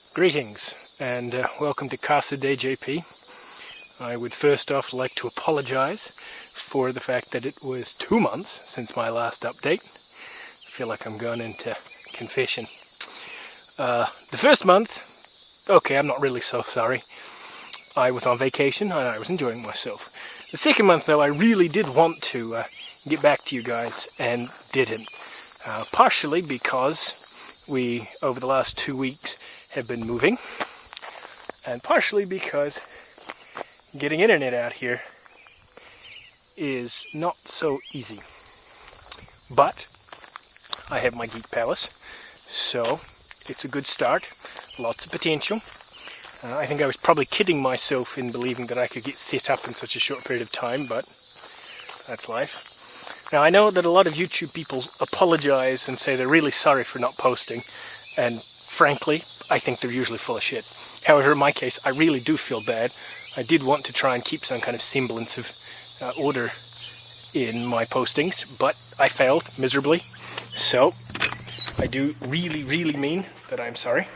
Greetings and welcome to Casa de JP. I would first off like to apologize for the fact that it was 2 months since my last update. I feel like I'm going into confession. The first month, okay, I'm not really so sorry. I was on vacation and I was enjoying myself. The second month though, I really did want to get back to you guys and didn't. Partially because we, over the last 2 weeks, have been moving, and partially because getting internet out here is not so easy. But I have my Geek Palace, so it's a good start, lots of potential. I think I was probably kidding myself in believing that I could get set up in such a short period of time, but that's life. Now I know that a lot of YouTube people apologize and say they're really sorry for not posting, and frankly, I think they're usually full of shit. However, in my case, I really do feel bad. I did want to try and keep some kind of semblance of order in my postings, but I failed miserably. So, I do really mean that I'm sorry.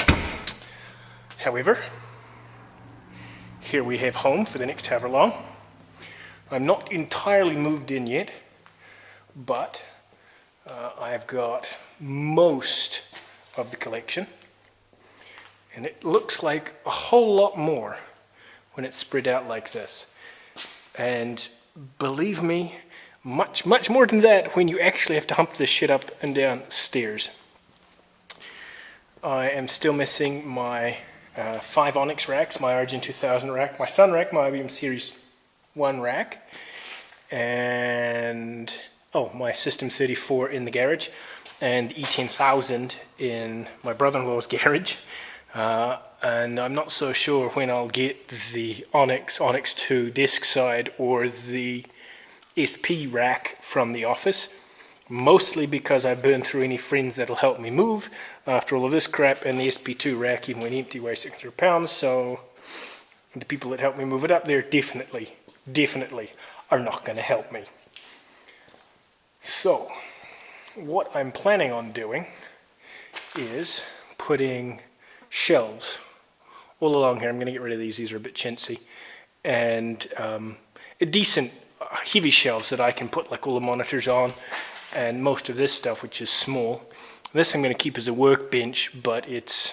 However, here we have home for the next however long. I'm not entirely moved in yet, but I've got most of the collection. And it looks like a whole lot more when it's spread out like this. And believe me, much more than that when you actually have to hump this shit up and down stairs. I am still missing my 5 Onyx racks, my Origin 2000 rack, my Sun rack, my IBM Series 1 rack, and my System 34 in the garage, and E10000 in my brother-in-law's garage. And I'm not so sure when I'll get the Onyx 2 disk side or the SP rack from the office, mostly because I burned through any friends that'll help me move after all of this crap, and the SP2 rack, even when empty, weighs 600 pounds, so the people that help me move it up there definitely are not going to help me. So, what I'm planning on doing is putting shelves all along here. I'm going to get rid of these are a bit chintzy, and a decent heavy shelves that I can put like all the monitors on and most of this stuff, which is small. This I'm going to keep as a workbench, but it's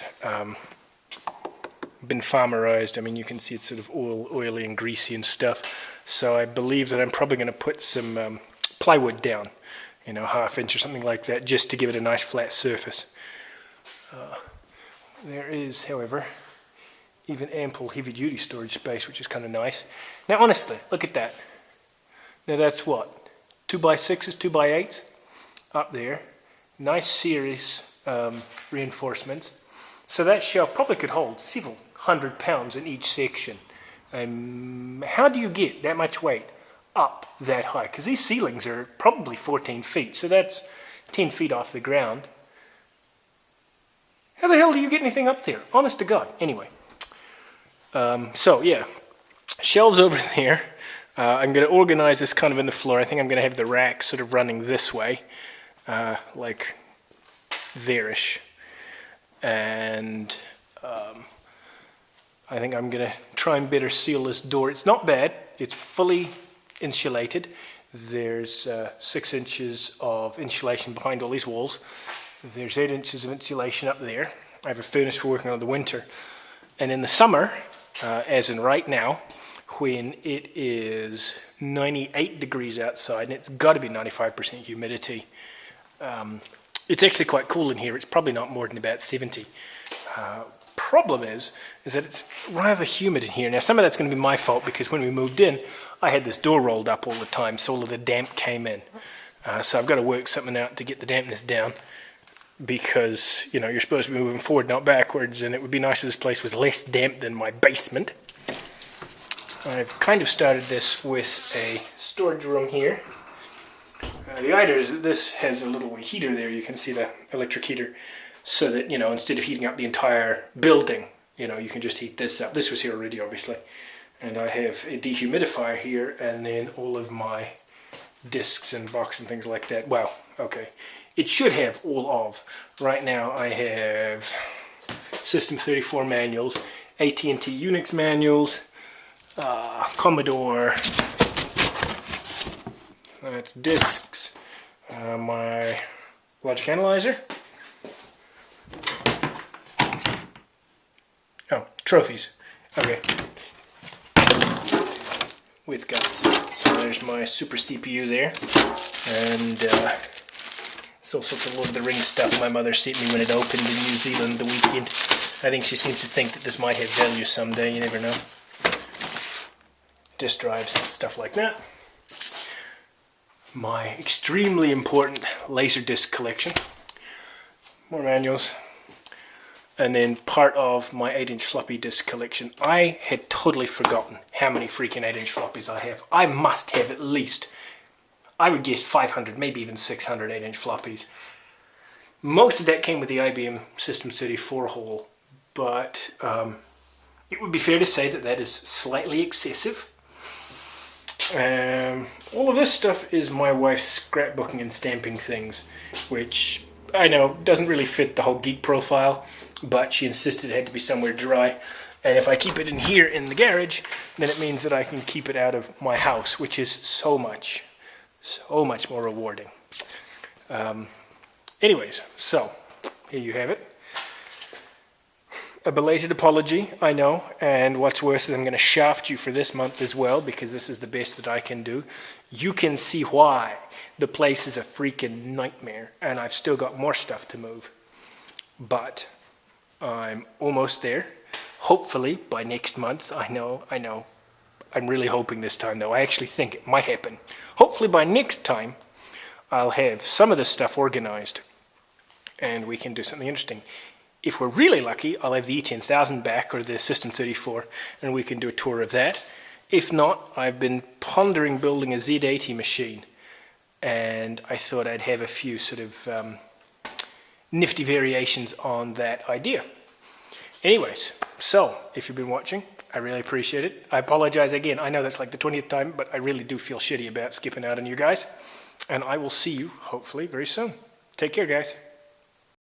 been farmerized. I mean, you can see it's sort of oily and greasy and stuff, so I believe that I'm probably going to put some plywood down, you know, 1/2 inch or something like that, just to give it a nice flat surface. There is, however, even ample heavy-duty storage space, which is kind of nice. Now, honestly, look at that. Now, that's what? 2x6s, 2x8s up there. Nice series reinforcements. So that shelf probably could hold several hundred pounds in each section. How do you get that much weight up that high? Because these ceilings are probably 14 feet, so that's 10 feet off the ground. How the hell do you get anything up there? Honest to God. Anyway. So, yeah. Shelves over there. I'm going to organize this kind of in the floor. I think I'm going to have the rack sort of running this way. Like there-ish. And I think I'm going to try and better seal this door. It's not bad. It's fully insulated. There's 6 inches of insulation behind all these walls. There's 8 inches of insulation up there. I have a furnace for working on the winter. And in the summer, as in right now, when it is 98 degrees outside, and it's got to be 95% humidity, it's actually quite cool in here. It's probably not more than about 70. Problem is that it's rather humid in here. Now, some of that's going to be my fault, because when we moved in, I had this door rolled up all the time, so all of the damp came in. So I've got to work something out to get the dampness down, because, you know, you're supposed to be moving forward, not backwards, and it would be nice if this place was less damp than my basement. I've kind of started this with a storage room here. The idea is that this has a little heater there. You can see the electric heater, so that, you know, instead of heating up the entire building, you know, you can just heat this up. This was here already, obviously. And I have a dehumidifier here, and then all of my discs and box and things like that. Well, okay. It should have all of. Right now I have System 34 manuals, AT&T Unix manuals, Commodore, that's discs, my logic analyzer, oh, trophies, okay, with guts. So there's my super CPU there, and it's all sorts of Lord of the Rings stuff my mother sent me when it opened in New Zealand the weekend. I think she seems to think that this might have value someday, you never know. Disk drives and stuff like that. My extremely important Laserdisc collection. More manuals. And then part of my 8-inch floppy disk collection. I had totally forgotten how many freaking 8-inch floppies I have. I must have at least, I would guess 500, maybe even 600 8-inch floppies. Most of that came with the IBM System 34 haul, but it would be fair to say that that is slightly excessive. All of this stuff is my wife's scrapbooking and stamping things, which I know doesn't really fit the whole geek profile, but she insisted it had to be somewhere dry. And if I keep it in here in the garage, then it means that I can keep it out of my house, which is so much more rewarding. Anyways, so here you have it. A belated apology, I know, and what's worse is I'm going to shaft you for this month as well, because this is the best that I can do. You can see why the place is a freaking nightmare, and I've still got more stuff to move. But I'm almost there. Hopefully by next month. I know. I'm really hoping this time, though. I actually think it might happen. Hopefully by next time I'll have some of this stuff organized and we can do something interesting. If we're really lucky, I'll have the E10000 back, or the System 34, and we can do a tour of that. If not, I've been pondering building a Z80 machine, and I thought I'd have a few sort of nifty variations on that idea. Anyways, so if you've been watching, I really appreciate it. I apologize again. I know that's like the 20th time, but I really do feel shitty about skipping out on you guys. And I will see you, hopefully, very soon. Take care, guys.